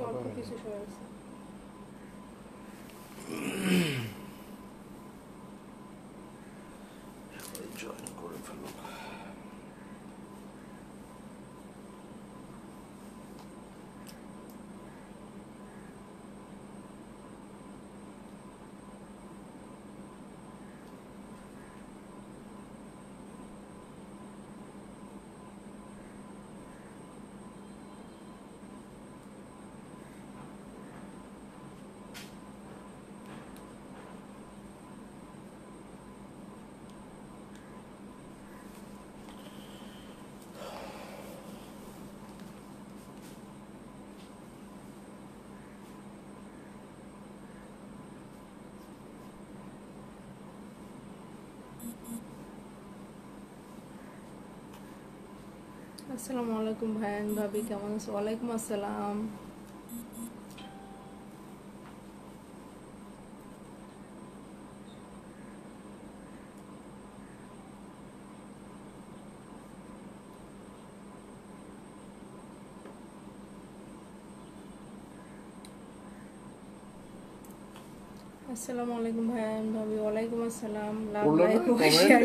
অল্প কিছু সরে আছে। জয়েন করে ফেলো। আসসালামু আলাইকুম ভাইয়ান ভাবি, কেমন আছো? ওয়ালাইকুম আসসালাম। আসসালামু আলাইকুম ভাইয়ান ভাবি, ওয়ালাইকুম আসসালাম। লাভ লাইক ও শেয়ার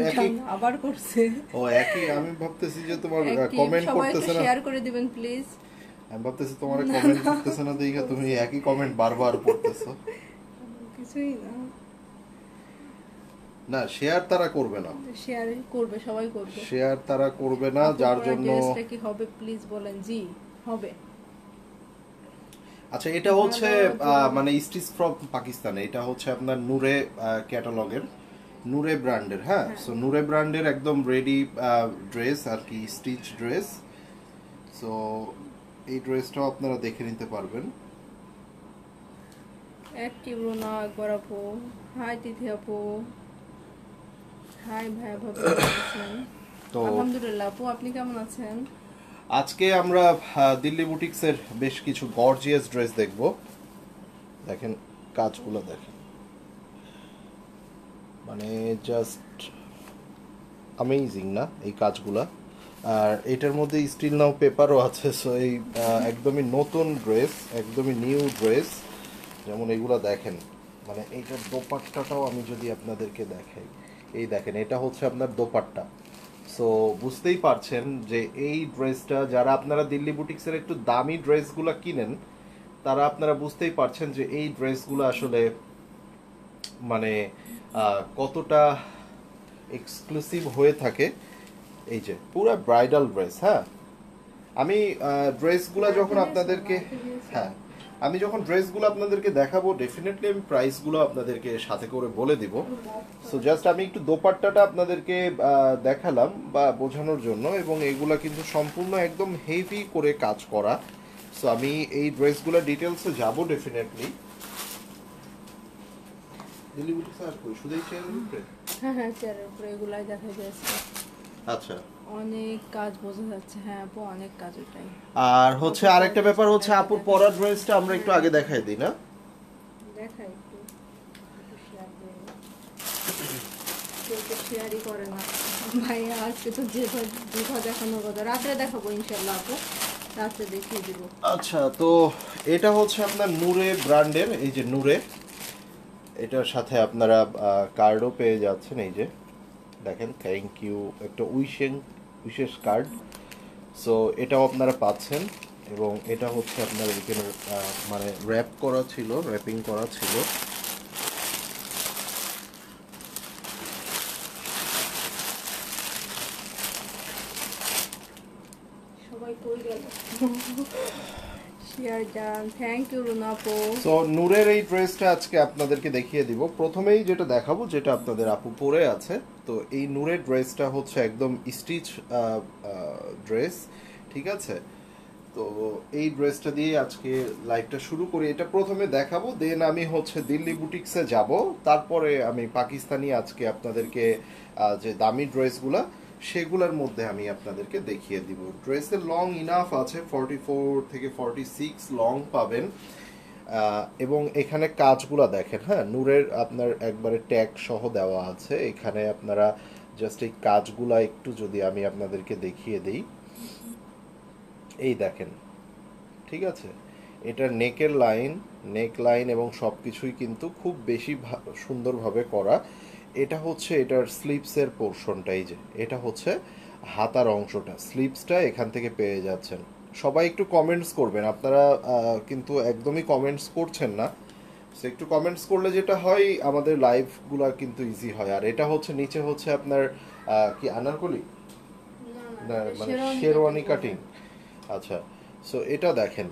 আবার করছে। ও একই, আমি ভাবতেছি যে তোমার একই, কমেন্ট সবাই একটু করতেছে না। শেয়ার করে দিবেন প্লিজ। আমি ভাবতেছি তোমার কমেন্ট করতেছে না দেখে তুমি একই কমেন্ট বারবার পড়তেছো। কিছুই না, না শেয়ার তারা করবে না, শেয়ার করবে, সবাই করবে। শেয়ার তারা করবে না, যার জন্য ড্রেসটা কি হবে প্লিজ বলেন। জি হবে। আচ্ছা এটা হচ্ছে মানে স্টিচ ফ্রম পাকিস্তানে, এটা হচ্ছে আপনার নূরে ক্যাটালগের, নূরে ব্র্যান্ডের। হ্যাঁ, সো নূরে ব্র্যান্ডের একদম রেডি ড্রেস আর কি, স্টিচ ড্রেস। সো এই ড্রেসটাও আপনারা দেখে নিতে পারবেন। অ্যাক্টিভ রোনা একবার আপু, হাই তিথি আপু, হাই ভাই ভাবি, কেমন আছেন? তো আলহামদুলিল্লাহ আপু, আপনি কেমন আছেন? আজকে আমরা দিল্লি বুটিক্সের বেশ কিছু গর্জিয়াস ড্রেস দেখব। দেখেন কাজগুলো দেখেন, মানে জাস্ট অ্যামেজিং না এই কাজগুলা। আর এটার মধ্যে স্টিল নাও পেপারও আছে। সো এই একদমই নতুন ড্রেস, একদমই নিউ ড্রেস। যেমন এগুলো দেখেন, মানে এইটার দোপাট্টাটাও আমি যদি আপনাদেরকে দেখাই, এই দেখেন এটা হচ্ছে আপনার দোপাট্টা। সো বুঝতেই পারছেন যে এই ড্রেসটা যারা আপনারা দিল্লি বুটিক্সের একটু দামি ড্রেসগুলো কিনেন, তারা আপনারা বুঝতেই পারছেন যে এই ড্রেসগুলো আসলে মানে কতটা এক্সক্লুসিভ হয়ে থাকে। এই যে পুরো ব্রাইডাল ড্রেস। হ্যাঁ, আমি ড্রেসগুলো যখন আপনাদেরকে, হ্যাঁ আমি যখন ড্রেসগুলো আপনাদেরকে দেখাবো, ডেফিনেটলি আমি প্রাইসগুলো আপনাদেরকে সাথে করে বলে দিব। সো জাস্ট আমি একটু দোপাট্টাটা আপনাদেরকে দেখালাম বা বোঝানোর জন্য, এবং এগুলা কিন্তু সম্পূর্ণ একদম হেভি করে কাজ করা। সো আমি এই ড্রেসগুলো ডিটেলসে যাব ডেফিনেটলি। দিল্লি বুটিক্স আর কই শুধু এই চেয়ারের উপরে? হ্যাঁ হ্যাঁ, চেয়ারের উপরে এগুলাই দেখা যাচ্ছে। আচ্ছা, অনেক কাজ বোঝা যাচ্ছে। হ্যাঁ আপু, অনেক কাজ ওটাই। আর হচ্ছে আরেকটা ব্যাপার হচ্ছে আপুর পরা ড্রেসটা আমরা একটু আগে দেখাই দিই না? দেখাই একটু, শেয়ার করে। কেউ তো শেয়ারই করে না ভাইয়া। আজকে তো যেভাবে দেখানোর কথা, রাত্রে দেখাবো ইনশাল্লাহ আপু, রাত্রে দেখিয়ে দিব। আচ্ছা, তো এটা হচ্ছে আপনার নূরে ব্র্যান্ডের, এই যে নূরে, এটার সাথে আপনারা কার্ডও পেয়ে যাচ্ছেন। এই যে দেখেন, থ্যাংক ইউ, একটা উইশেস কার্ড। সো এটাও আপনারা পাচ্ছেন, এবং এটা হচ্ছে আপনার এখানে মানে র্যাপ করা ছিল, র্যাপিং করা ছিল। সবাই কই গেল? Share done, thank you Runa আপু। সো নূরের এই ড্রেসটা আজকে আপনাদেরকে দেখিয়ে দিব। প্রথমেই যেটা দেখাবো, যেটা আপনাদের আপু পরে আছে, তো এই নূরের ড্রেসটা হচ্ছে একদম স্টিচ ড্রেস, ঠিক আছে? তো এই ড্রেসটা দিয়ে আজকে লাইভটা শুরু করি। এটা প্রথমে দেখাবো, দেন আমি হচ্ছে দিল্লি বুটিক্সে যাব, তারপরে আমি পাকিস্তানি আজকে আপনাদেরকে যে দামি ড্রেসগুলা, সেগুলোর মধ্যে আমি আপনাদেরকে দেখিয়ে দিব। ড্রেসের লং ইনাফ আছে, 44 থেকে 46 লং পাবেন। এবং এখানে কাজগুলো দেখেন, হ্যাঁ নূরের আপনার একবারে ট্যাগ সহ দেওয়া আছে এখানে। আপনারা জাস্ট এই কাজগুলা একটু যদি আমি আপনাদেরকে দেখিয়ে দিই, এই দেখেন, ঠিক আছে? এটার নেক লাইন এবং সব কিছুই কিন্তু খুব বেশি সুন্দরভাবে করা। এটা হচ্ছে এটার স্লিপসের পোর্শনটা, এই যে এটা হচ্ছে হাতার অংশটা, স্লিপসটা এখান থেকে পেয়ে যাচ্ছেন। সবাই একটু কমেন্টস করবেন, আপনারা কিন্তু একদমই কমেন্টস করছেন না। সো একটু কমেন্টস করলে যেটা হয় আমাদের লাইভগুলো কিন্তু ইজি হয়। আর এটা হচ্ছে নিচে হচ্ছে আপনার কি আনারকলি না মানে শেরওয়ানি কাটিং। আচ্ছা, সো এটা দেখেন,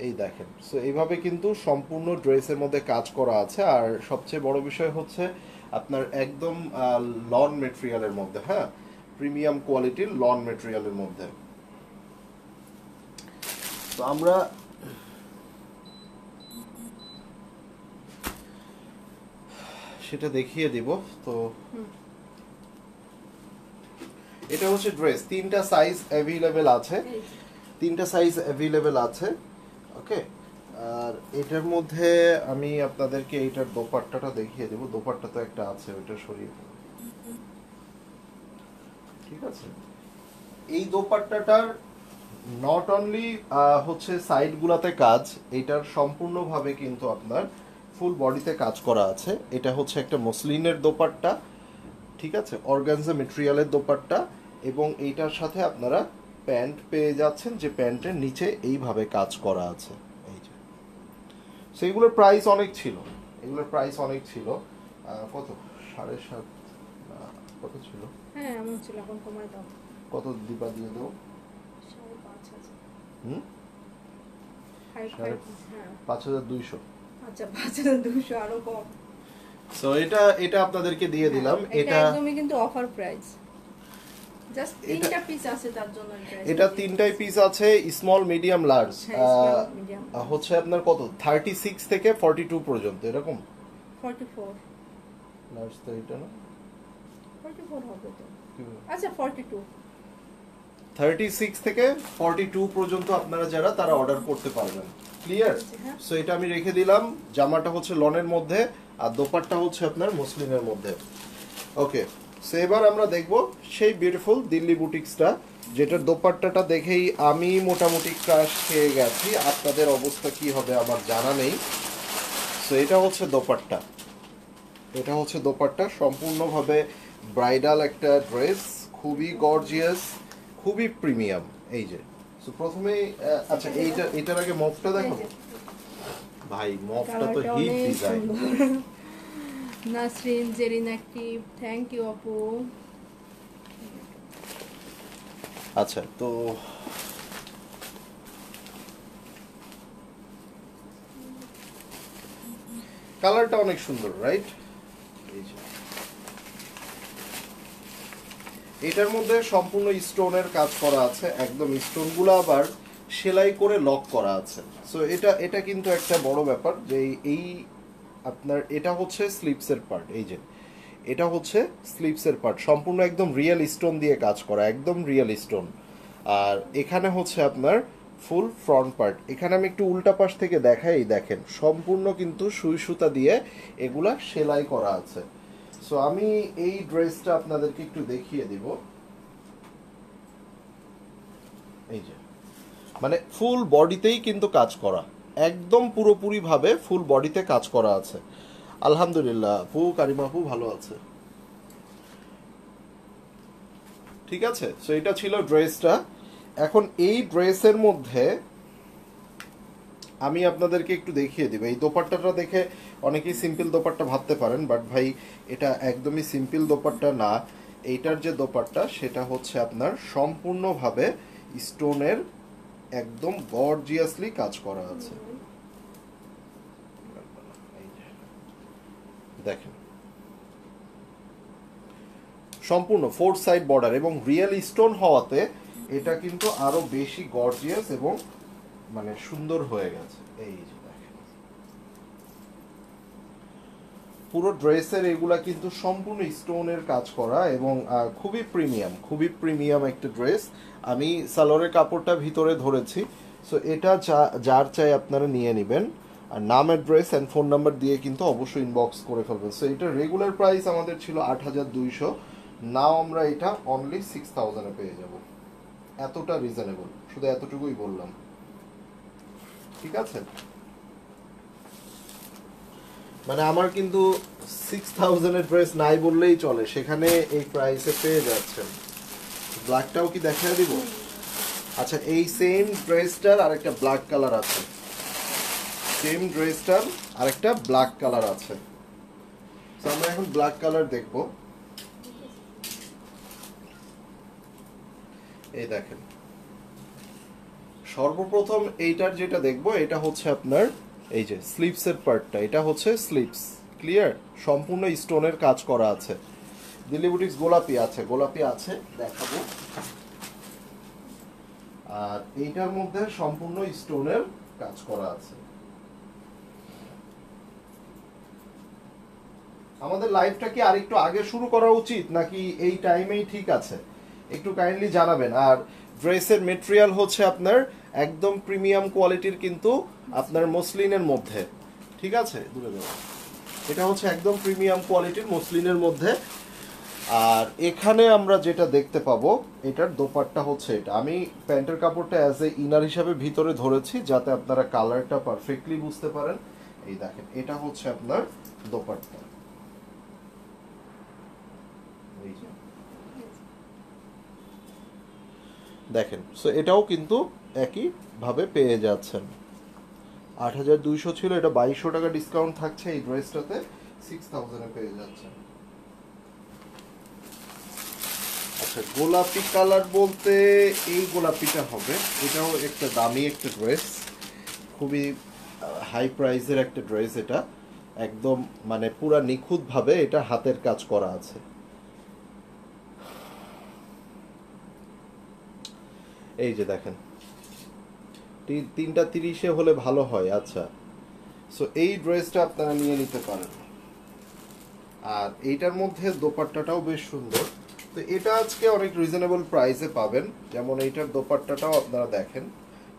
এই দেখেন। সো এইভাবে কিন্তু সম্পূর্ণ ড্রেসের মধ্যে কাজ করা আছে। আর সবচেয়ে বড় বিষয় হচ্ছে আপনার একদম লন মেটেরিয়ালের মধ্যে, হ্যাঁ, প্রিমিয়াম কোয়ালিটির লন মেটেরিয়ালের মধ্যে। তো আমরা সেটা দেখিয়ে দিব। তো এটা হচ্ছে ড্রেস, তিনটা সাইজ অ্যাভেলেবেল আছে, ওকে। আর এটার মধ্যে আমি আপনাদেরকে এইটার দোপাট্টাটা দেখিয়ে দেব। দোপাট্টা তো একটা আছে, ওইটা সরিয়ে দেব, ঠিক আছে। এই দোপাট্টাটার নট অনলি হচ্ছে সাইড গুলাতে কাজ, এটার সম্পূর্ণভাবে কিন্তু আপনার ফুল বডিতে কাজ করা আছে। এটা হচ্ছে একটা মসলিনের দোপাট্টা, ঠিক আছে, অর্গানজা মেটেরিয়ালের দোপাট্টা। এবং এইটার সাথে আপনারা প্যান্ট পেয়ে যাচ্ছেন, যে প্যান্টের নিচে এইভাবে কাজ করা আছে, এই যে। সেইগুলোর প্রাইস অনেক ছিল, কত 7.5 কত ছিল, হ্যাঁ এমন ছিল, এখন কমায় দাও। কত দিবা দিয়ে দেবো? 5,200। আচ্ছা 5,200 আরো কম। সো এটা আপনাদেরকে দিয়ে দিলাম। এটা একদমই কিন্তু অফার প্রাইস, জাস্ট তিনটা পিস আছে তার জন্য এটা তিনটাই পিস আছে, স্মল মিডিয়াম লার্জ। হচ্ছে আপনার কত 36 থেকে 42 পর্যন্ত, এরকম 44 লার্জ তো এটা না, 44 হবে তো। আচ্ছা 42, 36 থেকে 42 পর্যন্ত আপনারা যারা তারা অর্ডার করতে পারবেন। ক্লিয়ার? সো এটা আমি রেখে দিলাম। জামাটা হচ্ছে লনের মধ্যে আর দোপাট্টা হচ্ছে আপনার মসলিনের মধ্যে, ওকে। সো এবার আমরা দেখব সেই বিউটিফুল দিল্লি বুটিক্সটা, যেটার দোপাট্টাটা দেখেই আমি মোটামুটি ক্রাশ খেয়ে গেছি। আপনাদের অবস্থা কি হবে আমার জানা নেই। সো এটা হচ্ছে দোপাট্টা, সম্পূর্ণভাবে ব্রাইডাল একটা ড্রেস, খুবই গর্জিয়াস, খুবই প্রিমিয়াম, এই যে। সো প্রথমেই আচ্ছা এইটার আগে মফটা দেখো ভাই, মফটা তো hit design. Nasrin Zerin active, thank you আপু। আচ্ছা, তো কালারটা অনেক সুন্দর, রাইট? এই যে এটার মধ্যে সম্পূর্ণ স্টোনের কাজ করা আছে, একদম স্টোনগুলো আবার সেলাই করে লক করা আছে। সো এটা কিন্তু একটা বড় ব্যাপার, যে এই আপনার এটা হচ্ছে স্লিপসের পার্ট, এই যে এটা হচ্ছে স্লিপসের পার্ট, সম্পূর্ণ একদম রিয়েল স্টোন দিয়ে কাজ করা, একদম রিয়েল স্টোন। আর এখানে হচ্ছে আপনার ফুল ফ্রন্ট পার্ট। এখানে আমি একটু উল্টা পাশ থেকে দেখাই, দেখেন সম্পূর্ণ কিন্তু সুই সুতা দিয়ে এগুলা সেলাই করা আছে। সো আমি এই ড্রেসটা আপনাদেরকে একটু দেখিয়ে দিব, এই যে মানে ফুল বডিতেই কিন্তু কাজ করা, একদম পুরোপুরি ভাবে ফুল বডিতে কাজ করা আছে। আলহামদুলিল্লাহ, আপু কারিমা আপু ভালো আছে, ঠিক আছে। সো এটা ছিল ড্রেসটা। এখন এই ড্রেসের মধ্যে আমি আপনাদেরকে একটু দেখিয়ে দিব, এই দোপাট্টাটা দেখে অনেকেই সিম্পল দোপাট্টা ভাবতে পারেন, বাট ভাই এটা একদমই সিম্পল দোপাট্টা না। এইটার যে দোপাট্টা সেটা হচ্ছে আপনার সম্পূর্ণভাবে স্টোনের একদম গর্জিয়াসলি কাজ করা আছে, দেখেন সম্পূর্ণ 4 সাইড বর্ডার এবং রিয়েল স্টোন হওয়াতে এটা কিন্তু আরো বেশি গর্জিয়াস এবং মানে সুন্দর হয়ে গেছে। এই যে দেখেন পুরো ড্রেসের এগুলা কিন্তু সম্পূর্ণ স্টোনের কাজ করা এবং খুবই প্রিমিয়াম একটা ড্রেস। আমি সালোয়ারের কাপড়টা ভিতরে ধরেছি। সো এটা যার চাই আপনারা নিয়ে নেবেন, আর নাম অ্যাড্রেস অ্যান্ড ফোন নাম্বার দিয়ে কিন্তু অবশ্যই ইনবক্স করে ফেলবেন। সো এটা রেগুলার প্রাইস আমাদের ছিল 8,200, নাও আমরা এটা অনলি 6,000-এ পেয়ে যাব। এতটা রিজনেবল, শুধু এতটুকুই বললাম। ঠিক আছে, মানে আমার কিন্তু 6000 এর ড্রেস নাই বললেই চলে, সেখানে এই প্রাইসে পেয়ে যাচ্ছেন। ব্ল্যাকটাও কি দেখায় দিব? আচ্ছা, এই সেম ড্রেসটার আরেকটা ব্ল্যাক কালার আছে, সেম ড্রেসটার আরেকটা ব্ল্যাক কালার আছে। তো আমরা এখন ব্ল্যাক কালার দেখব। এই দেখেন, সর্বপ্রথম এইটার যেটা দেখব এটা হচ্ছে আপনার এই যে স্লিভসের পার্টটা, এটা হচ্ছে স্লিভস, ক্লিয়ার, সম্পূর্ণ স্টোনের কাজ করা আছে। দিল্লি বুটিক্স গোলাপি আছে, গোলাপি আছে দেখাবো। আর এইটার মধ্যে সম্পূর্ণ স্টোনের কাজ করা আছে। আমাদের লাইভটা কি আরেকটু আগে শুরু করা উচিত নাকি এই টাইমেই ঠিক আছে? একটু কাইন্ডলি জানাবেন। আর ড্রেসের মেটেরিয়াল হচ্ছে আপনার একদম প্রিমিয়াম কোয়ালিটির, কিন্তু আপনার মসলিনের মধ্যে, ঠিক আছে, দূরে যাও, এটা হচ্ছে একদম প্রিমিয়াম কোয়ালিটির মসলিনের মধ্যে। আর এখানে আমরা যেটা দেখতে পাবো, এটার দোপাট্টা হচ্ছে এটা, আমি প্যান্টের কাপড়টা অ্যাজ এ ইনার হিসাবে ভিতরে ধরেছি যাতে আপনারা কালারটা পারফেক্টলি বুঝতে পারেন। এই দেখেন, এটা হচ্ছে আপনার দোপাট্টা, দেখেন। সো এটাও কিন্তু একই ভাবে পেয়ে যাচ্ছেন। 8200 ছিল, এটা 2200 টাকা ডিসকাউন্ট থাকছে এই ড্রেসটাতে, 6000 এ পেয়ে যাচ্ছেন। আচ্ছা, গোলাপি কালার বলতে এই গোলাপিটা হবে, এটাও একটা দামি একটা ড্রেস, খুবই হাই প্রাইসের একটা ড্রেস। এটা একদম মানে পুরা নিখুঁত ভাবে এটা হাতের কাজ করা আছে। এই যে দেখেন, 3:30 হলে ভালো হয়। আচ্ছা, সো এই ড্রেসটা আপনারা নিয়ে নিতে পারেন। আর এইটার মধ্যে দোপাট্টাটাও বেশ সুন্দর। তো এটা আজকে অনেক রিজনেবল প্রাইসে পাবেন। যেমন এইটার দোপাট্টাটাও আপনারা দেখেন,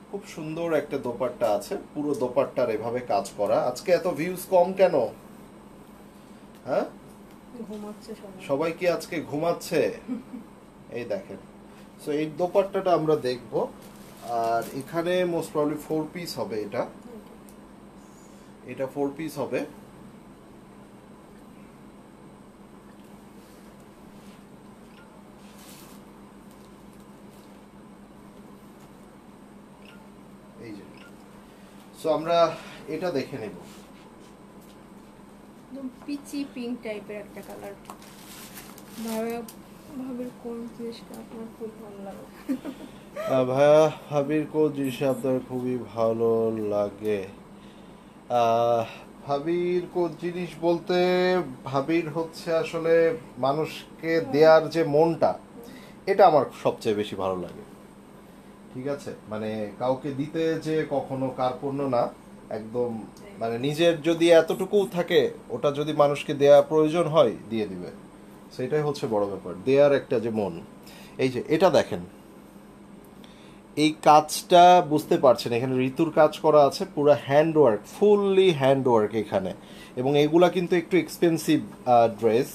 খুব সুন্দর একটা দোপাট্টা আছে, পুরো দোপাট্টার এভাবে কাজ করা। আজকে এত ভিউজ কম কেন? হ্যাঁ, ঘুমাচ্ছে সবাই কি আজকে ঘুমাচ্ছে? এই দেখেন, সো এই দোপাট্টাটা আমরা দেখব। আর এখানে মোস্ট প্রবাবলি 4 পিস হবে, এটা 4 পিস হবে। এই যে, সো আমরা এটা দেখে নেব। একদম পিচি পিঙ্ক টাইপের একটা কালার। ভাবির কোন জিনিসটা আপনার খুব ভালো লাগে? ভাইয়া, ভাবির কোন জিনিস আপনার খুবই ভালো লাগে? ভাবির কোন জিনিস বলতে, ভাবির হচ্ছে আসলে মানুষকে দেয়ার যে মনটা, এটা আমার সবচেয়ে বেশি ভালো লাগে। ঠিক আছে, মানে কাউকে দিতে যে কখনো কার্পণ্য না, একদম মানে নিজের যদি এতটুকু থাকে, ওটা যদি মানুষকে দেয়া প্রয়োজন হয় দিয়ে দিবে, সেটাই হচ্ছে বড় ব্যাপার, দেয়ার একটা যে মন। এই যে এটা দেখেন, এই কাজটা বুঝতে পারছেন, এখানে ঋতুর কাজ করা আছে, পুরো hand work, fully hand work এখানে। এবং এগুলা কিন্তু একটু এক্সপেন্সিভ ড্রেস,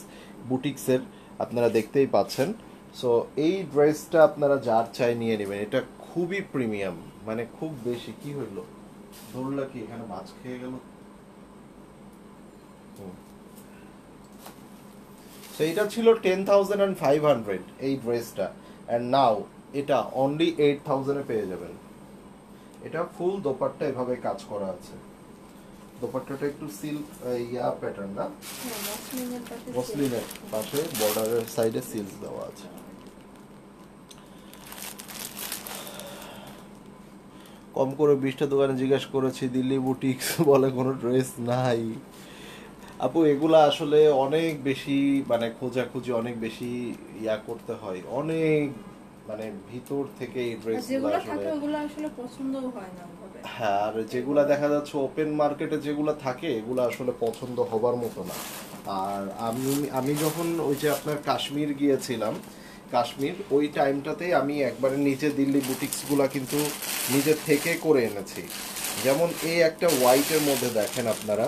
বুটিক্সের, আপনারা দেখতেই পাচ্ছেন। সো এই ড্রেসটা আপনারা যার চাই নিয়ে নেবেন, এটা খুবই প্রিমিয়াম, মানে খুব বেশি। কি হইলো, ধরলা কি এখানে মাছ খেয়ে গেল? সো এটা ছিল 10,500 এই ড্রেসটা, অ্যান্ড নাও এটা অনলি 8,000 এ পেয়ে যাবেন। এটা ফুল দোপাট্টা এভাবে কাজ করা আছে। দোপাট্টাটা একটু সিল্ক ইয়া প্যাটার্ন না, মসলিনের পাশে বর্ডারের সাইডে সিলস দেওয়া আছে। কম করে 20টা দোকানে জিজ্ঞেস করেছি, দিল্লি বুটিক্স বলে কোনো ড্রেস নাই। আপু, এগুলা আসলে অনেক বেশি মানে খোঁজাখুঁজি, অনেক বেশি ইয়া করতে হয়, অনেক মানে ভিতর থেকে এই ড্রেসগুলো আসলে পছন্দও হয় না ওভাবে। হ্যাঁ, আর যেগুলা দেখা যাচ্ছে ওপেন মার্কেটে যেগুলা থাকে, এগুলো আসলে পছন্দ হবার মতো না। আর আমি যখন ওই যে আপনার কাশ্মীর গিয়েছিলাম, কাশ্মীর ওই টাইমটাতেই আমি একবারে নিজে দিল্লি বুটিক্সগুলা কিন্তু নিজের থেকে করে এনেছি। যেমন এই একটা হোয়াইটের মধ্যে দেখেন আপনারা,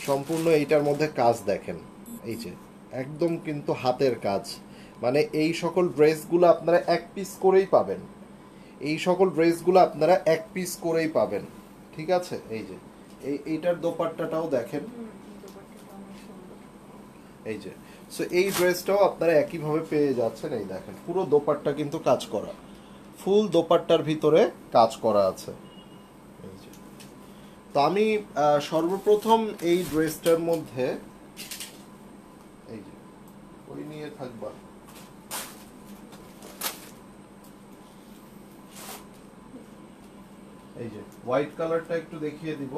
সম্পূর্ণ এইটার মধ্যে কাজ দেখেন, এই যে একদম কিন্তু হাতের কাজ। মানে এই সকল ড্রেসগুলো আপনারা এক পিস করেই পাবেন, এই সকল ড্রেসগুলো আপনারা এক পিস করেই পাবেন। ঠিক আছে, এই যে এইটার দোপাট্টাটাও দেখেন, দোপাট্টাটা অনেক সুন্দর। এই যে। সো এই ড্রেসটাও আপনারা একইভাবে পেয়ে যাচ্ছেন, এই দেখেন পুরো দোপাট্টা কিন্তু কাজ করা, ফুল দোপাট্টার ভিতরে কাজ করা আছে, এই যে। তো আমি সর্বপ্রথম এই ড্রেসটার মধ্যে, এই যে ওই নিয়ে থাকবা, এই যে হোয়াইট কালারটা একটু দেখিয়ে দিব,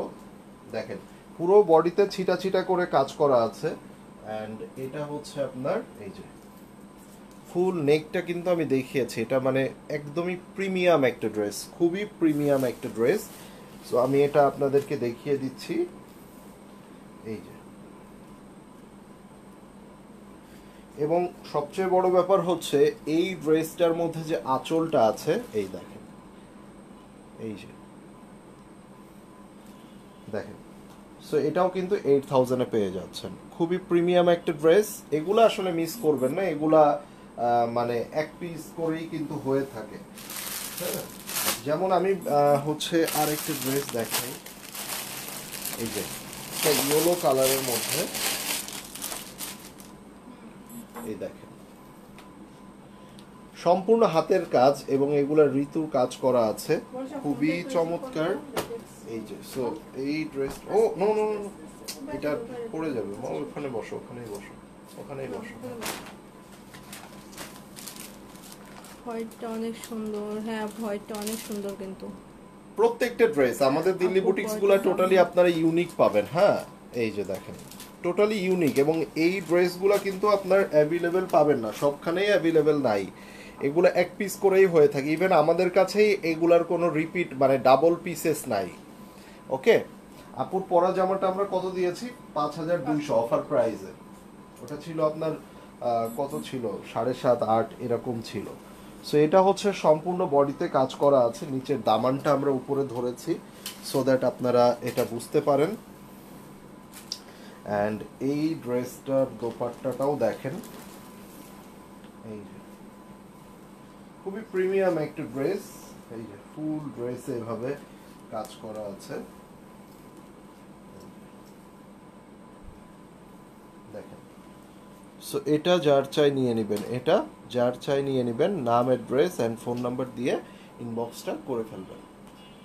দেখেন পুরো বডিতে ছিটা ছিটা করে কাজ করা আছে। অ্যান্ড এটা হচ্ছে আপনার এই যে ফুল নেকটা কিন্তু আমি দেখিয়েছি, এটা মানে একদমই প্রিমিয়াম একটা ড্রেস, খুবই প্রিমিয়াম একটা ড্রেস। সো আমি এটা আপনাদেরকে দেখিয়ে দিচ্ছি, এই যে। এবং সবচেয়ে বড় ব্যাপার হচ্ছে এই ড্রেসটার মধ্যে যে আঁচলটা আছে, এই দেখেন, এই যে দেখেন। সো এটাও কিন্তু 8000 এ পেয়ে যাচ্ছেন, খুবই প্রিমিয়াম একটা ড্রেস। এগুলো আসলে মিস করবেন না, এগুলা মানে এক পিস করেই কিন্তু হয়ে থাকে, হ্যাঁ। যেমন আমি হচ্ছে আরেকটা ড্রেস দেখাই, এই যে একটা ইয়েলো কালারের মধ্যে, এই দেখেন সম্পূর্ণ হাতের কাজ এবং এগুলা ঋতুর কাজ করা আছে, খুবই চমৎকার। এই যে সো এই ড্রেস, ও নো নো নো, এটা পড়ে যাবে মা, ওখানে বসো, ওখানেই বসো, ওখানেই বসো। হোয়াইটটা অনেক সুন্দর, হ্যাঁ হোয়াইটটা অনেক সুন্দর কিন্তু। প্রত্যেকটা ড্রেস আমাদের দিল্লি বুটিক্স গুলা টোটালি আপনারা ইউনিক পাবেন, হ্যাঁ। এই যে দেখেন টোটালি ইউনিক, এবং এই ড্রেসগুলা কিন্তু আপনার অ্যাভেলেবেল পাবেন না, সবখানেই অ্যাভেলেবেল নাই, এগুলো এক পিস করেই হয়ে থাকে। ইভেন আমাদের কাছেই এগুলার কোনো রিপিট মানে ডাবল পিসেস নাই, ওকে। আপুর পরা জামাটা আমরা কত দিয়েছি, 5200 অফার প্রাইসে। ওটা ছিল আপনার কত ছিল, 7.5 8 এরকম ছিল। সো এটা হচ্ছে সম্পূর্ণ বডিতে কাজ করা আছে, নিচের দামানটা আমরা উপরে ধরেছি সো দ্যাট আপনারা এটা বুঝতে পারেন। অ্যান্ড এই ড্রেসটার দোপাট্টাটাও দেখেন, এই যে খুবই প্রিমিয়াম একটা ড্রেস, এই যে ফুল ড্রেসে এভাবে কাজ করা আছে, দেখেন। সো এটা যার চাই নিয়ে নেবেন, এটা যার চাই নিয়ে নেবেন, নাম অ্যাড্রেস অ্যান্ড ফোন নাম্বার দিয়ে ইনবক্সটা করে ফেলবেন,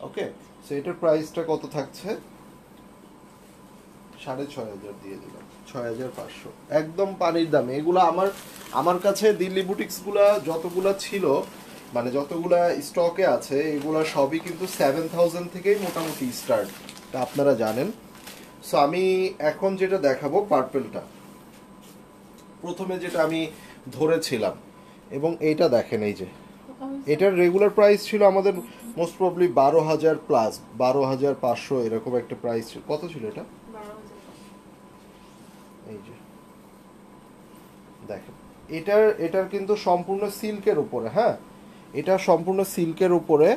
ওকে। সো এটার প্রাইসটা কত থাকছে, 6500 দিয়ে দিলাম, 6500, একদম পানির দামে। এগুলো আমার কাছে দিল্লি বুটিক্স গুলা যতগুলা ছিল, মানে যতগুলা স্টকে আছে, এগুলা সবই কিন্তু 7000 থেকেই মোটামুটি স্টার্ট, তা আপনারা জানেন। সো আমি এখন যেটা দেখাবো পার্পেলটা, প্রথমে যেটা আমি ধরেছিলাম, এবং এইটা দেখেন, এই যে এটার রেগুলার প্রাইস ছিল আমাদের মোস্ট প্রবলি 12,000 প্লাস, 12,500 এরকম একটা প্রাইস ছিল। কত ছিল এটা, এই যে দেখেন, এটার কিন্তু সম্পূর্ণ সিল্কের উপরে, হ্যাঁ এটা সম্পূর্ণ সিল্কের উপরে।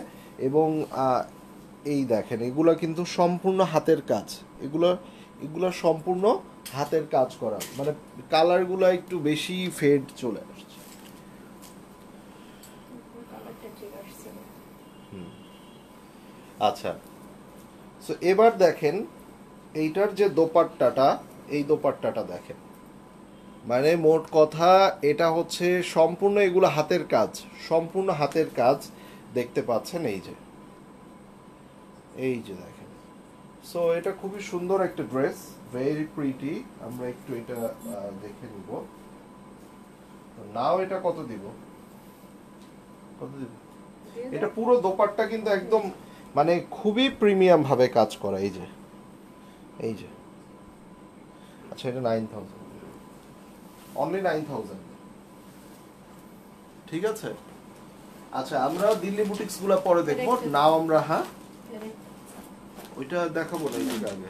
এবং এই দেখেন এগুলা কিন্তু সম্পূর্ণ হাতের কাজ, এগুলা সম্পূর্ণ হাতের কাজ করা, মানে কালারগুলো একটু বেশি ফেড চলে আসছে। আচ্ছা, সো এবার দেখেন এইটার যে দোপাট্টাটা, এই দোপাট্টাটা দেখেন, মানে মোট কথা এটা হচ্ছে সম্পূর্ণ এগুলো হাতের কাজ, সম্পূর্ণ হাতের কাজ দেখতে পাচ্ছেন, এই যে দেখেন। সো এটা খুবই সুন্দর একটা ড্রেস, ভেরি প্রিটি। আমরা একটু এটা দেখে নিব, নাও এটা কত দিব, এটা পুরো দোপাট্টা কিন্তু একদম মানে খুবই প্রিমিয়াম ভাবে কাজ করা, এই যে আচ্ছা এটা 9000, অনলি 9000, ঠিক আছে। আচ্ছা আমরা দিল্লি বুটিক্স গুলা পরে দেখবো, নাও আমরা, হ্যাঁ ওইটা দেখাবো না এর আগে।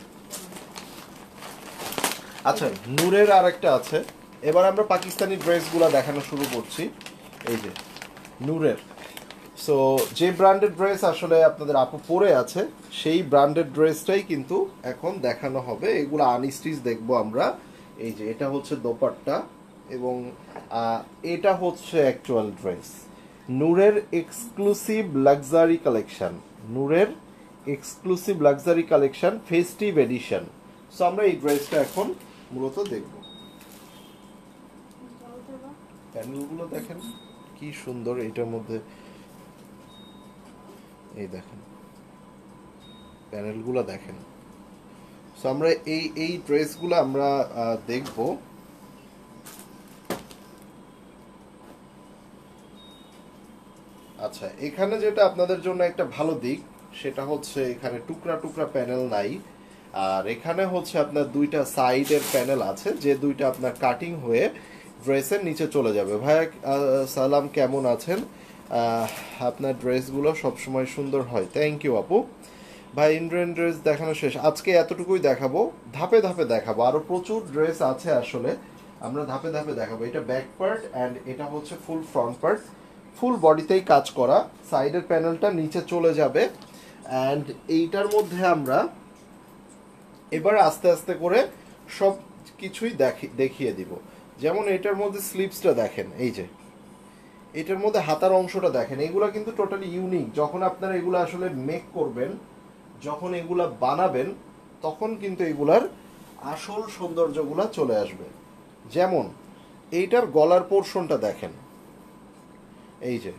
আচ্ছা নূরের আরেকটা আছে, এবার আমরা পাকিস্তানি ড্রেসগুলা দেখানো শুরু করছি, এই যে নূরের। সো যে ব্র্যান্ডেড ড্রেস আসলে আপনাদের আপু পরে আছে, সেই ব্র্যান্ডেড ড্রেসটাই কিন্তু এখন দেখানো হবে। এগুলো আনস্টিচ দেখবো আমরা, এই যে এটা হচ্ছে দোপাট্টা, এবং এটা হচ্ছে অ্যাকচুয়াল ড্রেস। নূরের এক্সক্লুসিভ লাক্সারি কালেকশন, নূরের exclusive luxury collection festive edition. So আমরা এই ড্রেসটা এখন মূলত দেখব। প্যানেলগুলো দেখেন কি সুন্দর, এটার মধ্যে এই দেখেন প্যানেলগুলো দেখেন। সো আমরা এই ড্রেসগুলো আমরা দেখব। আচ্ছা, এখানে যেটা আপনাদের জন্য একটা ভালো দিক সেটা হচ্ছে এখানে টুকরা টুকরা প্যানেল নাই, আর এখানে হচ্ছে আপনার দুইটা সাইডের প্যানেল আছে, যে দুইটা আপনার কাটিং হয়ে ড্রেসের নিচে চলে যাবে। ভাইয়া সালাম, কেমন আছেন? আপনার ড্রেসগুলো সবসময় সুন্দর হয়। থ্যাংক ইউ আপু। ভাই ইন্ডিয়ান ড্রেস দেখানো শেষ, আজকে এতটুকুই দেখাবো, ধাপে ধাপে দেখাবো, আরো প্রচুর ড্রেস আছে আসলে, আমরা ধাপে ধাপে দেখাবো। এটা ব্যাক পার্ট অ্যান্ড এটা হচ্ছে ফুল ফ্রন্ট পার্ট, ফুল বডিতেই কাজ করা, সাইডের প্যানেলটা নিচে চলে যাবে। অ্যান্ড এইটার মধ্যে আমরা এবার আস্তে আস্তে করে সব কিছুই দেখিয়ে দিব। যেমন এটার মধ্যে স্লিপসটা দেখেন, এই যে এটার মধ্যে হাতার অংশটা দেখেন, এগুলা কিন্তু টোটালি ইউনিক। যখন আপনারা এগুলো আসলে মেক করবেন, যখন এগুলা বানাবেন, তখন কিন্তু এগুলার আসল সৌন্দর্যগুলা চলে আসবে। যেমন এইটার গলার পোর্শনটা দেখেন, এই যে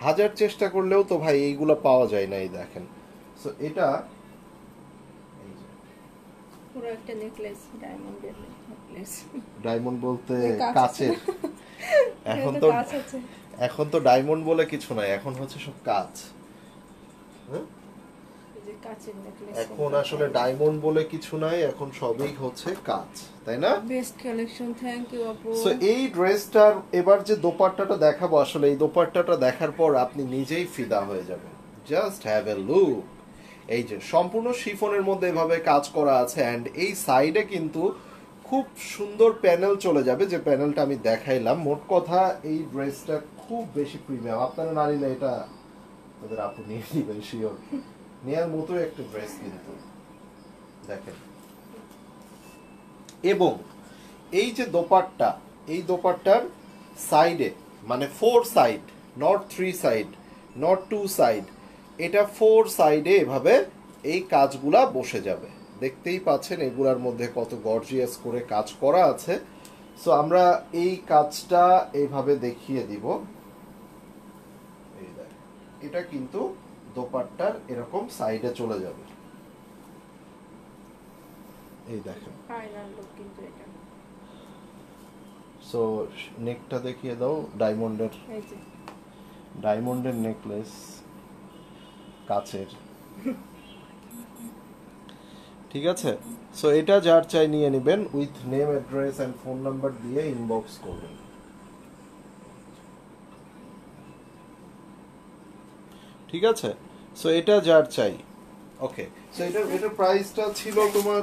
হাজার চেষ্টা করলেও তো ভাই এইগুলা পাওয়া যায় না, এই দেখেন। সো এটা পুরো একটা নেকলেস, ডায়মন্ডের নেকলেস। ডায়মন্ড বলতে কাঁচ কাচের, এখন তো কাঁচ আছে। এখন তো ডায়মন্ড বলে কিছু নাই, এখন হচ্ছে সব কাচ। এই যে কাচের নেকলেস, এখন আসলে ডায়মন্ড বলে কিছু নাই, এখন সবই হচ্ছে কাচ, তাই না? বেস্ট কালেকশন, থ্যাংক ইউ আপু। সো এই ড্রেসটার এবার যে দোপাট্টাটা দেখাবো, আসলে এই দোপাট্টাটা দেখার পর আপনি নিজেই ফিদা হয়ে যাবেন। Just have a look. এই যে সম্পূর্ণ শিফনের মধ্যে এভাবে কাজ করা আছে, অ্যান্ড এই সাইডে কিন্তু খুব সুন্দর প্যানেল চলে যাবে, যে প্যানেলটা আমি দেখাইলাম। মোট কথা এই ড্রেসটা খুব বেশি প্রিমিয়াম, আপনারা না নিলে এটা তাদের আপু নিয়ে নিবেন শিওর। নেয়ার মতো একটা ড্রেস কিন্তু দেখেন। এবং এই যে দোপাট্টা, এই দোপাট্টার সাইডে মানে 4 side, not 3 side, not 2 side, এটা 4 সাইডে এভাবে এই কাজগুলা বসে যাবে। দেখতেই পাচ্ছেন এগুলার মধ্যে কত গর্জিয়াস করে কাজ করা আছে। সো আমরা এই কাজটা এইভাবে দেখিয়ে দিব। এই দেখেন, এটা কিন্তু দোপাট্টার এরকম সাইডে চলে যাবে, এই দেখেন। ফাইনাল লুক কিন্তু এটা। সো নেকটা দেখিয়ে দাও, ডায়মন্ডের, এই যে ডায়মন্ডের নেকলেস কাচের, ঠিক আছে। সো এটা যার চাই নিয়ে নেবেন, with name, address and phone number দিয়ে ইনবক্স করবেন। ঠিক আছে, সো এটা যার চাই। ওকে, সো এটার প্রাইসটা ছিল তোমার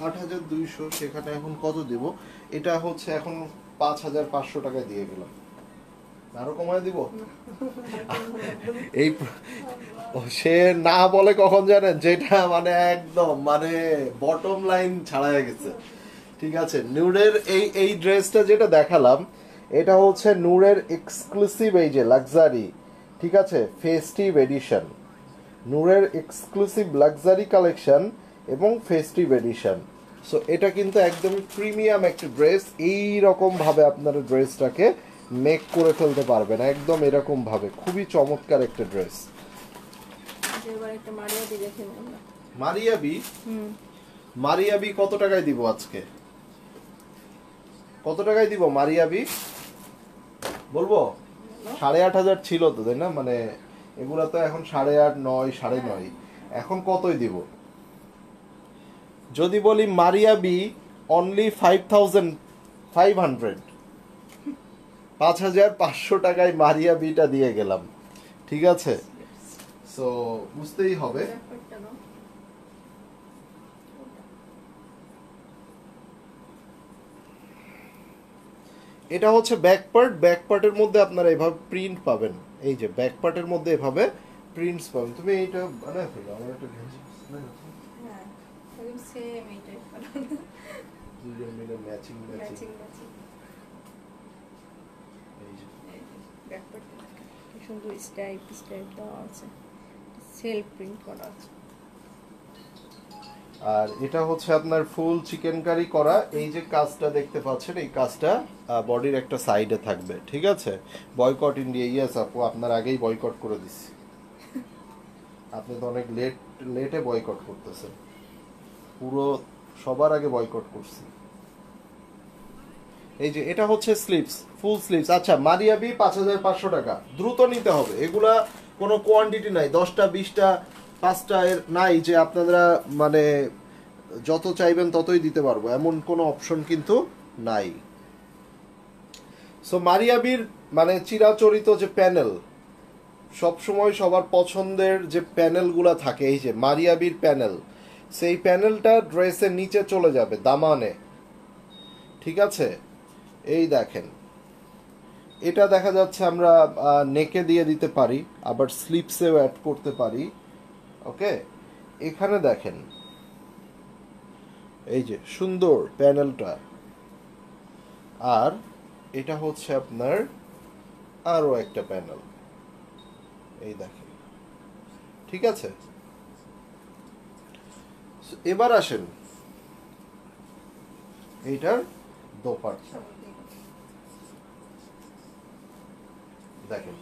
৮,২০০, সেখানে এখন কত দিব? এটা হচ্ছে এখন ৫,৫০০ টাকায় দিয়ে গেলাম। আরো কমায় দিব? এই সে না বলে কখন জানেন, যেটা মানে একদম মানে বটম লাইন ছাড়াই গেছে। ঠিক আছে, নূরের এই ড্রেসটা যেটা দেখালাম, এটা হচ্ছে নূরের এক্সক্লুসিভ এই যে লাক্সারি, ঠিক আছে, ফেস্টিভ এডিশন, নূরের এক্সক্লুসিভ লাক্সারি কালেকশন এবং ফেস্টিভ এডিশন। সো এটা কিন্তু একদমই প্রিমিয়াম একটা ড্রেস। এই রকম ভাবে আপনারা ড্রেসটাকে মেক করে ফেলতে পারবেন, একদম এরকম ভাবে, খুবই চমৎকার একটা ড্রেস। এবার একটা মারিয়াবি দেখে নেব। মারিয়াবি, মারিয়াবি কত টাকায় দিব আজকে? কত টাকায় দিব মারিয়াবি বলবো? 8,500 ছিল তো, তাই না? মানে এগুলা তো এখন 8,500, 9, 9.5, এখন কতই দিব? যদি বলি মারিয়াবি অনলি 5,500, 5,500 টাকায় মারিয়াবিটা দিয়ে গেলাম, ঠিক আছে। সো বুঝতেই হবে। এটা হচ্ছে ব্যাক পার্ট, ব্যাক পার্টের মধ্যে আপনারা এভাবে প্রিন্ট পাবেন, এই যে ব্যাক পার্টের মধ্যে এভাবে প্রিন্টস পাবেন। তুমি এইটা বানায় ফেলো, আমার একটা গেঞ্জি হ্যাঁ একদম সেম এই টাইপ করা, দুজন মিলে ম্যাচিং ম্যাচিং ম্যাচিং। এই যে ব্যাকপার্টটা কি সুন্দর স্টাইপ স্টাইপ দেওয়া আছে, সেলফ প্রিন্ট করা আছে। আর এটা হচ্ছে আপনার ফুল চিকেন কারি করা। এই যে কাজটা দেখতে পাচ্ছেন, এই কাজটা বডির একটা সাইডে থাকবে, ঠিক আছে? বয়কট ইন্ডিয়া, ইয়েস আপু, আপনার আগেই বয়কট করে দিচ্ছি। আপনি তো অনেক লেটে বয়কট করতেছেন, পুরো সবার আগে বয়কট করছি। এই যে এটা হচ্ছে স্লিপস, ফুল স্লিপস। আচ্ছা, মারিয়াবি 5500 টাকা, দ্রুত নিতে হবে। এগুলা কোনো কোয়ান্টিটি নাই, 10টা 20টা 5টা এর নাই যে আপনারা মানে যত চাইবেন ততই দিতে পারবো, এমন কোনো অপশন কিন্তু নাই। সো মারিয়াবির মানে চিরাচরিত যে প্যানেল, সবসময় সবার পছন্দের যে প্যানেলগুলা থাকে, এই যে মারিয়াবির প্যানেল, সেই প্যানেলটা ড্রেসের নিচে চলে যাবে দামানে, ঠিক আছে? এই দেখেন, এটা দেখা যাচ্ছে আমরা নেকে দিয়ে দিতে পারি, আবার স্লিপসেও অ্যাড করতে পারি। ওকে, এখানে দেখেন এই যে সুন্দর প্যানেলটা। আর এটা হচ্ছে আপনার আরো একটা প্যানেল, এই দেখেন, ঠিক আছে? এবার আসেন এইটার দোপাট্টা দেখেন,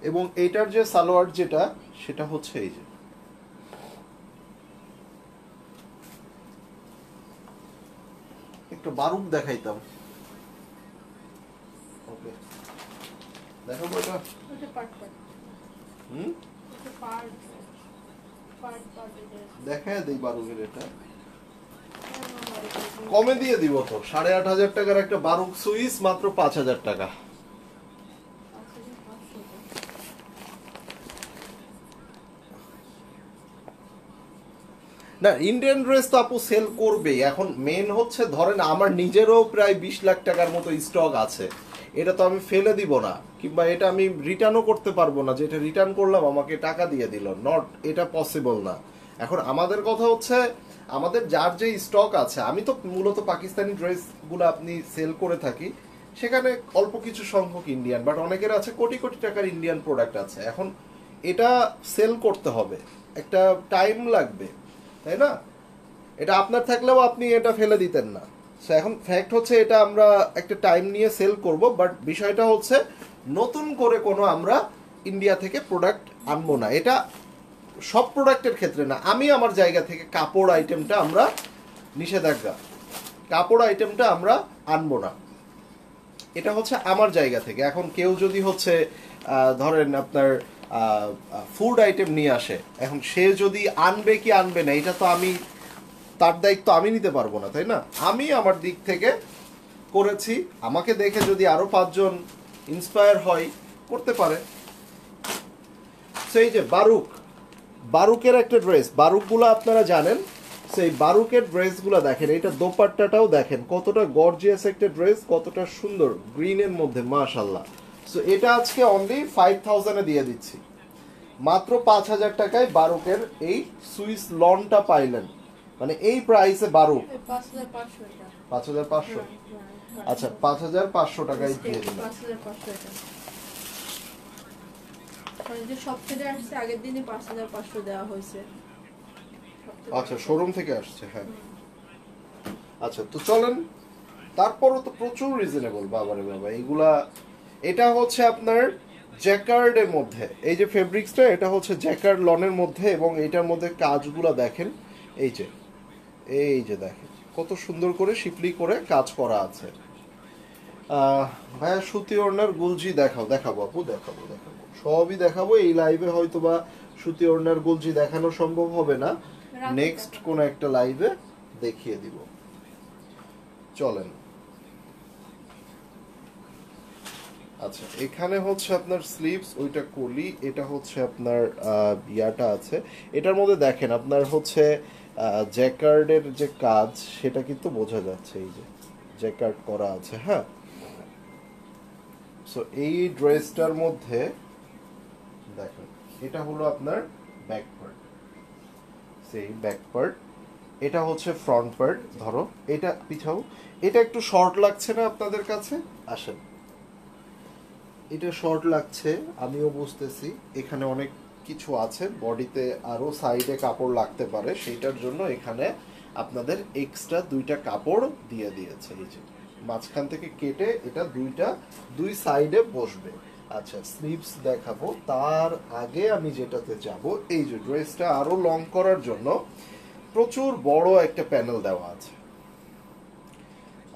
এবং এইটার যে সালোয়ার যেটা, সেটা হচ্ছে এই যে, একটু বারুক দেখাইতাম। ওকে, দেখাবো এটা। ওটা পার্ট পার্ট, হুম, ওটা পার্ট পার্ট পার্ট এটা দেখায় দেই বারুকের। এটা কমে দিয়ে দিব তো, 8500 টাকার একটা বারুক সুইস মাত্র 5000 টাকা। না, ইন্ডিয়ান ড্রেস তো আপু সেল করবেই। এখন মেন হচ্ছে, ধরেন আমার নিজেরও প্রায় 20 লাখ টাকার মতো স্টক আছে, এটা তো আমি ফেলে দিব না, কিংবা এটা আমি রিটার্নও করতে পারবো না যে এটা রিটার্ন করলাম আমাকে টাকা দিয়ে দিল, নট, এটা পসিবল না। এখন আমাদের কথা হচ্ছে, আমাদের যার যে স্টক আছে, আমি তো মূলত পাকিস্তানি ড্রেসগুলো আপনি সেল করে থাকি, সেখানে অল্প কিছু সংখ্যক ইন্ডিয়ান, বাট অনেকের আছে কোটি কোটি টাকার ইন্ডিয়ান প্রোডাক্ট আছে। এখন এটা সেল করতে হবে, একটা টাইম লাগবে, তাই না? এটা আপনার থাকলেও আপনি এটা ফেলে দিতেন না। সো এখন ফ্যাক্ট হচ্ছে, এটা আমরা একটা টাইম নিয়ে সেল করব, বাট বিষয়টা হচ্ছে নতুন করে কোনো আমরা ইন্ডিয়া থেকে প্রোডাক্ট আনবো না। এটা সব প্রোডাক্টের ক্ষেত্রে না, আমি আমার জায়গা থেকে কাপড় আইটেমটা আমরা নিষেধাজ্ঞা, কাপড় আইটেমটা আমরা আনবো না, এটা হচ্ছে আমার জায়গা থেকে। এখন কেউ যদি হচ্ছে ধরেন আপনার ফুড আইটেম নিয়ে আসে, এখন সে যদি আনবে কি আনবে না, এটা তো আমি, তার দায়িত্ব আমি নিতে পারবো না, তাই না? আমি আমার দিক থেকে করেছি, আমাকে দেখে যদি আরো 5জন ইন্সপায়ার হয়, করতে পারে। সেই যে বারুক, বারুকের একটা ড্রেস, বারুকগুলো আপনারা জানেন, সেই বারুকের ড্রেসগুলো দেখেন, এটা দোপাট্টাটাও দেখেন কতটা গর্জিয়াস একটা ড্রেস, কতটা সুন্দর গ্রিনের মধ্যে, মাশাআল্লাহ। সো এটা আজকে অনলি 5000 এ দিয়ে দিচ্ছি, মাত্র 5000 টাকায় বারুকের এই সুইস লনটা পাইলেন, মানে এই প্রাইসে বারুক 5500 এটা 5500। আচ্ছা, 5500 টাকায় দিয়ে দিলাম। 5500 এটা মানে যে সব থেকে আসছে আগের দিনই 5500 দেওয়া হয়েছে। আচ্ছা, শোরুম থেকে আসছে, হ্যাঁ। আচ্ছা, তো চলেন, তারপরও তো প্রচুর রিজনেবল, বাবারে বাবা এইগুলা। এটা হচ্ছে আপনার জ্যাকার্ডের মধ্যে, এই যে ফেব্রিক্সটা, এটা হচ্ছে জ্যাকার্ড লনের মধ্যে, এবং এটার মধ্যে কাজগুলা দেখেন, এই যে, এই যে দেখেন কত সুন্দর করে শিপলি করে কাজ করা আছে। ভাইয়া সুতি ওড়নার গুলজি দেখাও। দেখাবো আপু, দেখাবো, দেখাবো, সবই দেখাবো। এই লাইভে হয়তো বা সুতি ওড়নার গুলজি দেখানো সম্ভব হবে না, নেক্সট কোন একটা লাইভে দেখিয়ে দিব। চলেন। আচ্ছা, এখানে হচ্ছে আপনার স্লিভস, ওইটা কলি, এটা হচ্ছে আপনার ইয়াটা আছে। এটার মধ্যে দেখেন আপনার হচ্ছে জ্যাকার্ডের যে কাজ, সেটা কিন্তু বোঝা যাচ্ছে, এই যে জ্যাকার্ড করা আছে, হ্যাঁ। সো এই ড্রেসটার মধ্যে দেখেন, এটা হলো আপনার ব্যাক পার্ট, সেই ব্যাক পার্ট, এটা হচ্ছে ফ্রন্ট পার্ট। ধরো এটা পিছাও, এটা একটু শর্ট লাগছে না আপনাদের কাছে? আসেন, এটা শর্ট লাগছে, আমিও বুঝতেছি। এখানে অনেক কিছু আছে, বডিতে আরো সাইডে কাপড় লাগতে পারে, সেইটার জন্য এখানে আপনাদের এক্সট্রা দুইটা কাপড় দিয়ে দিয়েছে। এই যে মাঝখান থেকে কেটে এটা দুই সাইডে বসবে। আচ্ছা, স্লিভস দেখাবো তার আগে আমি যেটাতে যাব, এই যে ড্রেসটা আরো লং করার জন্য প্রচুর বড় একটা প্যানেল দেওয়া আছে,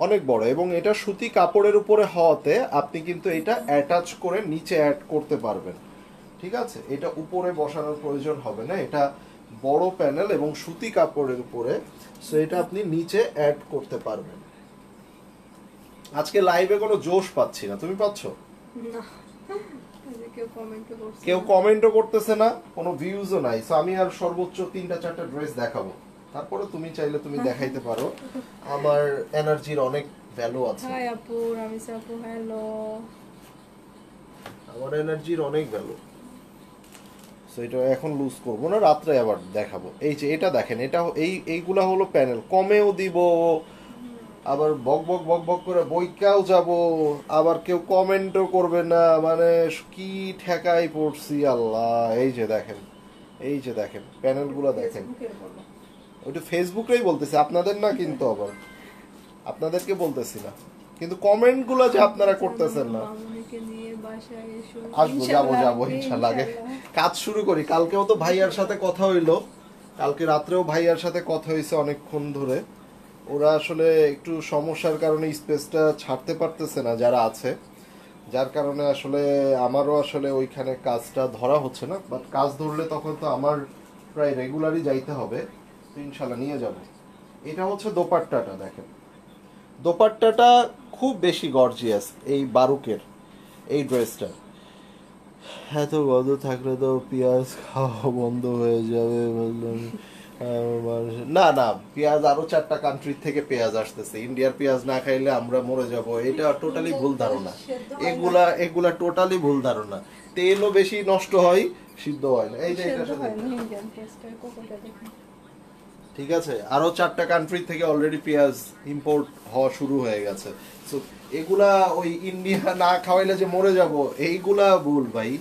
অনেক বড়, এবং এটা সুতি কাপড়ের উপরে হওয়াতে আপনি কিন্তু এটা অ্যাটাচ করে নিচে অ্যাড করতে পারবেন। ঠিক আছে, এটা উপরে বসানোর প্রয়োজন হবে না, এটা বড় প্যানেল এবং সুতি কাপড়ের উপরে, সো এটা আপনি নিচে অ্যাড করতে পারবেন। আজকে লাইভে কোনো জোশ পাচ্ছি না, তুমি পাচ্ছ? না, কেউ কমেন্টও করতেছে না, কোনো ভিউজও নাই। সো আমি আর সর্বোচ্চ 3-4টা ড্রেস দেখাবো, তারপরে তুমি চাইলে তুমি দেখাইতে পারো। আমার এনার্জির অনেক ভ্যালু আছে। হাই আপু, রামিসা আপু, হ্যালো। আমার এনার্জির অনেক ভ্যালু, সো এটা এখন লুজ করবো না, রাত্রে আবার দেখাবো। এই যে এটা দেখেন, এটা এইগুলা হলো প্যানেল, কমেও দিব, আবার বক বক বক বক করে বইকাও যাব, আবার কেউ কমেন্টও করবে না, মানে কি ঠেকাই পড়ছি আল্লাহ। এই যে দেখেন, এই যে দেখেন প্যানেলগুলো দেখেন, ওইটা ফেসবুকেই বলতেছি, আপনাদের না কিন্তু, আবার আপনাদেরকে বলতেছি না, কিন্তু কমেন্টগুলো যে আপনারা করতেছেন না। আসবো, যাবো ইনশাল্লাহ। আগে কাজ শুরু করি। কালকেও তো ভাইয়ার সাথে কথা হইলো, কালকে রাত্রেও ভাইয়ার সাথে কথা হয়েছে অনেকক্ষণ ধরে। ওরা আসলে একটু সমস্যার কারণে স্পেসটা ছাড়তে পারতেছে না যারা আছে, যার কারণে আসলে আমারও আসলে ওইখানে কাজটা ধরা হচ্ছে না, বাট কাজ ধরলে তখন তো আমার প্রায় রেগুলারই যাইতে হবে, তো ইনশাল্লাহ নিয়ে যাব। এটা হচ্ছে দোপাট্টাটা দেখেন, দোপাট্টাটা খুব বেশি গর্জিয়াস এই বারুকের এই ড্রেসটা। এত গন্ধ থাকলে তো পেঁয়াজ খাওয়া বন্ধ হয়ে যাবে বললাম। না না, পেঁয়াজ আরো 4টা কান্ট্রি থেকে পেঁয়াজ আসতেছে, ইন্ডিয়ার পেঁয়াজ না খাইলে আমরা মরে যাব, এটা টোটালি ভুল ধারণা। এগুলা টোটালি ভুল ধারণা। তেলও বেশি নষ্ট হয়, সিদ্ধ হয় না। এই যে এটা ঠিক আছে, আরো 4টা কান্ট্রি থেকে অলরেডি পেঁয়াজ ইম্পোর্ট হওয়া শুরু হয়ে গেছে। সো এগুলা ওই ইন্ডিয়া না খাওয়াইলে যে মরে যাব, এইগুলা ভুল ভাই।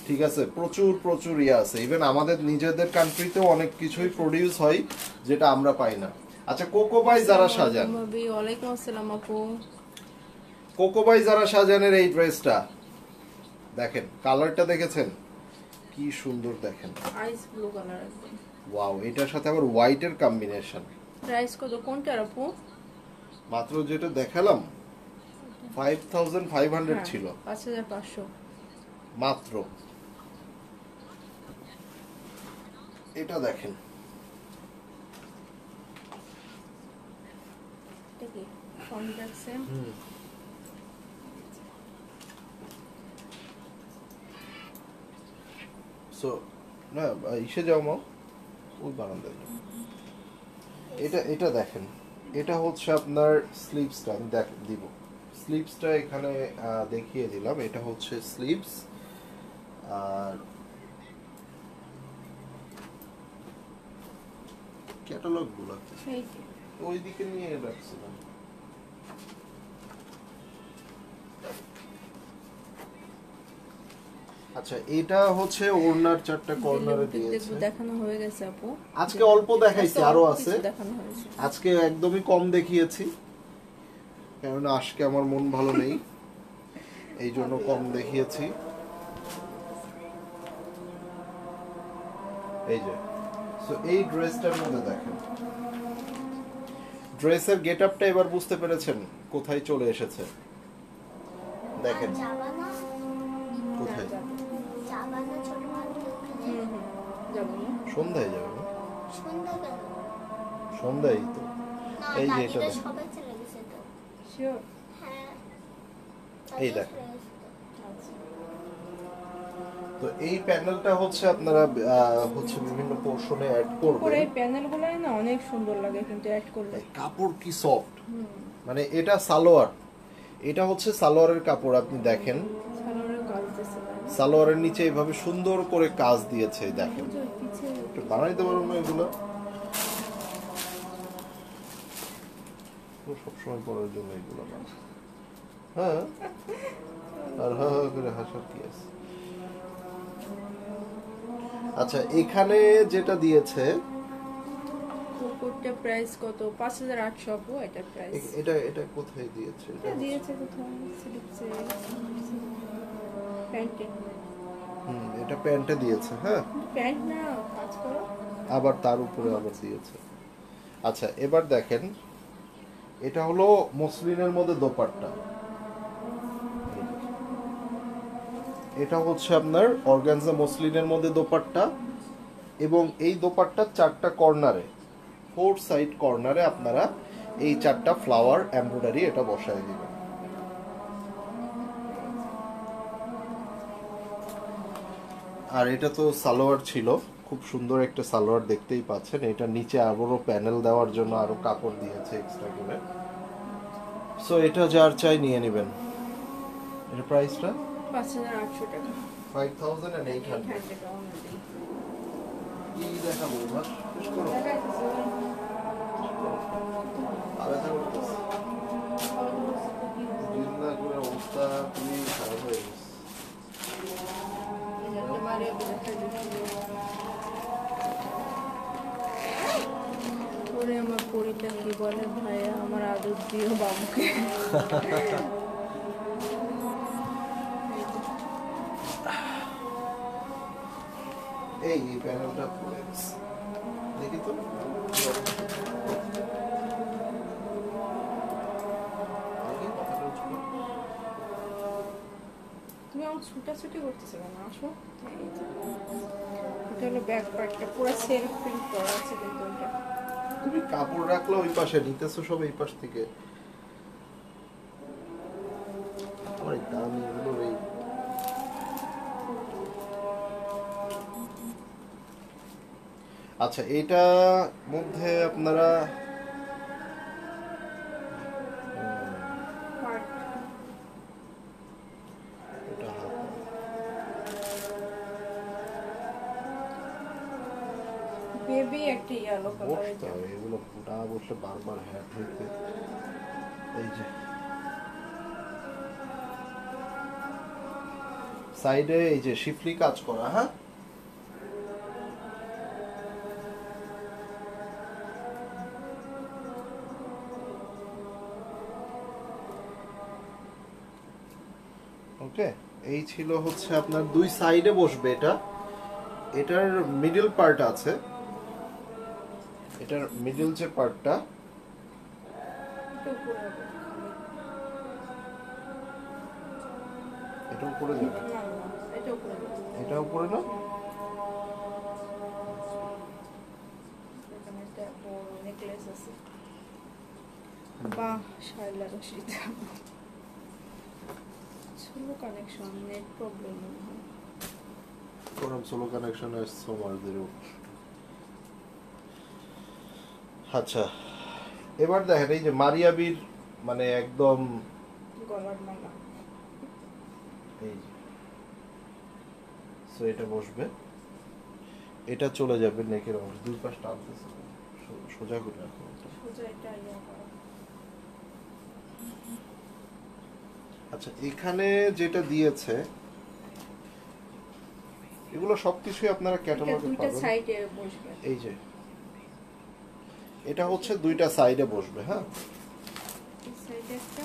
ঠিক আছে, প্রচুর প্রচুর ইয়ে আছে, ইভেন আমাদের নিজেদের কান্ট্রিতেও অনেক কিছুই প্রডিউস হয় যেটা আমরা পাই না। আচ্ছা, কোকোবাই যারা সাজান, ওয়ালাইকুম আসসালাম আপু। কোকোবাই যারা সাজানের এই ড্রেসটা দেখেন, কালারটা দেখেছেন কি সুন্দর, দেখেন আইস ব্লু কালার একদম ওয়াও। এটার সাথে আবার হোয়াইটের কম্বিনেশন। প্রাইস কত কোনটা আপু? মাত্র যেটা দেখালাম 5500 ছিল, 5500 মাত্র। এটা দেখেন, এটা কি কন্ট্রাক্ট সেম? সো না, ইসে যাও মা, ওই বারান্দায় যাও। এটা দেখেন, এটা হচ্ছে আপনার স্লিভসটা, আমি দিব স্লিভসটা এখানে দেখিয়ে দিলাম। এটা হচ্ছে স্লিভস, আর ক্যাটালগ গুলো ওইদিকে নিয়ে রাখছিলাম। আচ্ছা, এটা হচ্ছে ওড়নার 4টা কর্নারে দিয়েছে, দেখানো হয়ে গেছে আপু। আজকে অল্প দেখাইছি, আরো আছে। আজকে একদমই কম দেখিয়েছি, কেননা আজকে আমার মন ভালো নেই, এই জন্য কম দেখিয়েছি। এই যে, সো এই ড্রেসটার মধ্যে দেখেন, ড্রেসের গেটআপটা এবার বুঝতে পেরেছেন কোথায় চলে এসেছে। দেখেন কোথায়, সন্ধ্যায় যাবে না? সন্ধ্যায় তো। এই যে এটা দেখেন, এই দেখেন, তো এই প্যানেলটা হচ্ছে আপনারা হচ্ছে বিভিন্ন পোরশনে অ্যাড করবেন। এই প্যানেলগুলাই না অনেক সুন্দর লাগে কিন্তু অ্যাড করলে। কাপড় কি সফট, মানে এটা সালোয়ার, এটা হচ্ছে সালোয়ারের কাপড়। আপনি দেখেন সালোয়ারের নিচে এইভাবে সুন্দর করে কাজ দিয়েছে, দেখেন। একটু বানাইতে পারবো না এগুলো সবসময় পরার জন্য, এগুলো হ্যাঁ, আর হা হা করে হাসার কি আছে? আচ্ছা, এখানে যেটা দিয়েছে কুকুরটার প্রাইস কত? 5800 আপু এটা প্রাইস। এটা এটা কোথায় দিয়েছে? এটা দিয়েছে কোথায়? স্লিপসে প্যান্টে। এটা প্যান্টে দিয়েছে, হ্যাঁ, প্যান্ট না, কাজ করো। আবার তার উপরে আবার দিয়েছে। আচ্ছা, এবার দেখেন, এটা হলো মসলিনের মধ্যে দোপাট্টা। এটা হচ্ছে আপনার অর্গানজা মসলিনের মধ্যে দোপাট্টা, এবং এই দোপাট্টার 4টা কর্নারে, 4 সাইড কর্নারে আপনারা এই 4টা ফ্লাওয়ার এমব্রয়ডারি এটা বসায় দিবেন। আর এটা তো সালোয়ার ছিল, খুব সুন্দর একটা সালোয়ার দেখতেই পাচ্ছেন। এটা নিচে আবারও প্যানেল দেওয়ার জন্য আরো কাপড় দিয়েছে এক্সট্রা করে। সো এটা যার চাই নিয়ে নেবেন। এর প্রাইসটা 5800 টাকা। 5800। কি দেখাবো এবার? শেষ করো। আলাদা করতেছি। জিন্দা করে অবস্থা খুবই খারাপ হয়ে গেছে। ওরে আমার পরিটা কি বলে ভাইয়া, আমার আদর দিও বাবুকে। এই প্যানেলটা খুলে গেছে, দেখি তো। দেখি কথাটা উঁচু করো। তুমি আমার ছুটাছুটি করতেছো কেন? আসো। এই যে। এটা হলো ব্যাক পার্টটা, পুরো সেলফ প্রিন্ট করা আছে কিন্তু এটা। তুমি কাপড় রাখলে ওই পাশে, নিতেছো সব এই পাশ থেকে। আমার এই দামি এগুলোর এই আচ্ছা, এটা মধ্যে আপনারা পার্ট এটা বেবি একটা ইয়েলো কালার। বসতে হবে, এগুলো না বসলে বারবার হ্যাট হইতে। এই যে সাইডে এই যে শিফলি কাজ করা, হ্যাঁ, ওকে। এই ছিল হচ্ছে আপনার 2 সাইডে বসবে এটা। এটার মিডল পার্ট আছে, এটার মিডল যে পার্টটা, এটা উপরে হবে। এটা উপরে যাবে, না, না, এটা উপরে হবে। এটা উপরে না। এখানে একটা বড় নেকলেস আছে। বাহ, Shaila Rashida. Slow connection, net problem মনে হয়। কোরআন সোলো কানেকশন আসছে আমাদের। আচ্ছা, এবার দেখেন এই যে মারিয়াবির মানে একদম গলার মালা। এই যে, সো এটা বসবে, এটা চলে যাবে নেকের অংশ, দুই পাশ টানতেছে, সোজা করে রাখো এটা। সোজা এটা ইয়া করা। আচ্ছা, এখানে যেটা দিয়েছে এগুলো সবকিছুই আপনারা এটা ক্যাটালগে দুইটা পাবেন। সাইডে বসবে। এই যে এটা হচ্ছে 2টা সাইডে বসবে, হ্যাঁ। এই সাইডে একটা।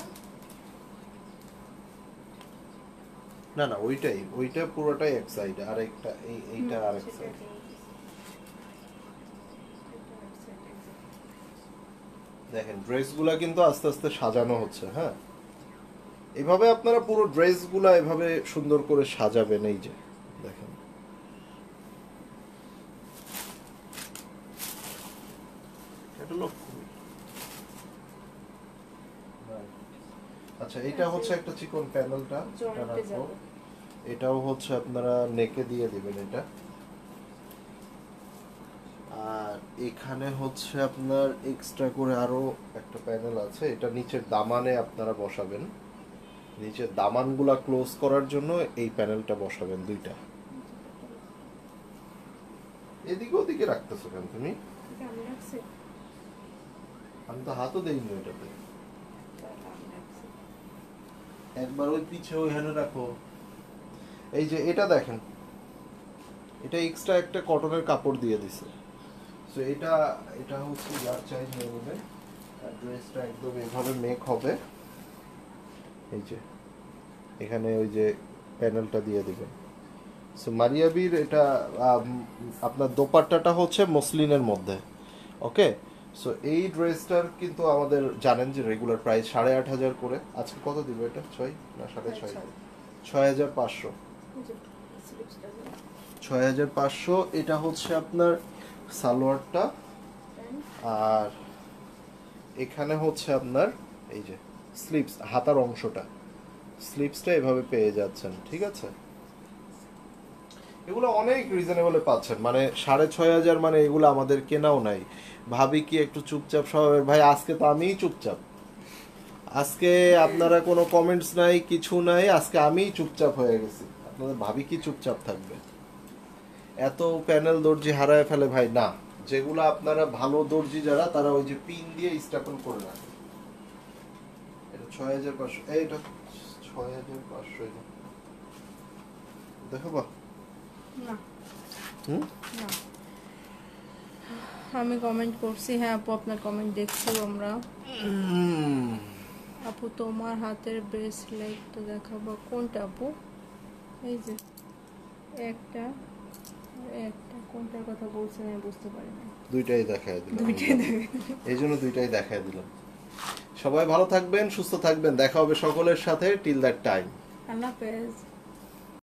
না না, ওইটা পুরোটাই এক সাইডে, আর একটা এইটা আরেক সাইড। দেখেন ড্রেসগুলা কিন্তু আস্তে আস্তে সাজানো হচ্ছে, হ্যাঁ। এভাবে আপনারা পুরো ড্রেসগুলা এভাবে সুন্দর করে সাজাবেন। এই যে দেখেন, এটা লোক খুবই। আচ্ছা, এটা হচ্ছে একটা চিকন প্যানেলটা, এটা রাখবো। এটাও হচ্ছে আপনারা নেকে দিয়ে দিবেন এটা। আর এখানে হচ্ছে আপনার এক্সট্রা করে আরো একটা প্যানেল আছে, এটা নিচের দামানে আপনারা বসাবেন। নিচের দামানগুলা ক্লোজ করার জন্য এই প্যানেলটা বসাবেন 2টা। এদিকে ওদিকে রাখতেছো কেন তুমি? এটা আমি রাখছি। আমি তো হাতও দেইনি ওটাতে। তাহলে আমি রাখছি। একবার ওই পিছে ওইখানে রাখো। এই যে এটা দেখেন, এটা এক্সট্রা একটা কটনের কাপড় দিয়ে দিছে। সো এটা এটা হচ্ছে যার চাই নিয়ে নেবে। ড্রেসটা একদম এভাবে মেক হবে। এই যে এখানে ওই যে প্যানেলটা দিয়ে দিবেন। সো মারিয়াবির এটা আপনার দোপাট্টাটা হচ্ছে মসলিনের মধ্যে। ওকে, সো এই ড্রেসটার কিন্তু আমাদের জানেন যে রেগুলার প্রাইস 8,500 করে। আজকে কত দিবে এটা? 6 না 6.5? 6,500। 6,500। এটা হচ্ছে আপনার সালোয়ারটা, আর এখানে হচ্ছে আপনার এই যে স্লিপস, হাতার অংশটা, স্লিপসটা এভাবে পেয়ে যাচ্ছেন। ঠিক আছে, এগুলো অনেক রিজনেবলে পাচ্ছেন, মানে 6,500 মানে এগুলো আমাদের কেনাও নাই। ভাবি কি একটু চুপচাপ স্বভাবের ভাই, আজকে তো আমিই চুপচাপ। আজকে আপনারা কোনো কমেন্টস নাই, কিছু নাই, আজকে আমিই চুপচাপ হয়ে গেছি। আপনাদের ভাবি কি চুপচাপ থাকবে? এত প্যানেল দর্জি হারায় ফেলে ভাই না। যেগুলো আপনারা ভালো দর্জি যারা, তারা ওই যে পিন দিয়ে স্টাপল করে রাখে। এটা 6,500, এইটা 6,500 এটা দেখো বা। না হুম, না, আমি কমেন্ট করছি। হ্যাঁ আপু, আপনার কমেন্ট দেখছি আমরা। আপু তোমার হাতের ব্রেসলেট তো দেখাবো। কোনটা আপু? এই যে একটা একটা, কোনটার কথা বলছেন আমি বুঝতে পারি না। দুইটাই দেখায় দিলাম, দুইটাই দেখে। এই জন্য দুইটাই দেখায় দিলাম। সবাই ভালো থাকবেন, সুস্থ থাকবেন, দেখা হবে সকলের সাথে। টিল দ্যাট টাইম, আল্লাহ হাফেজ।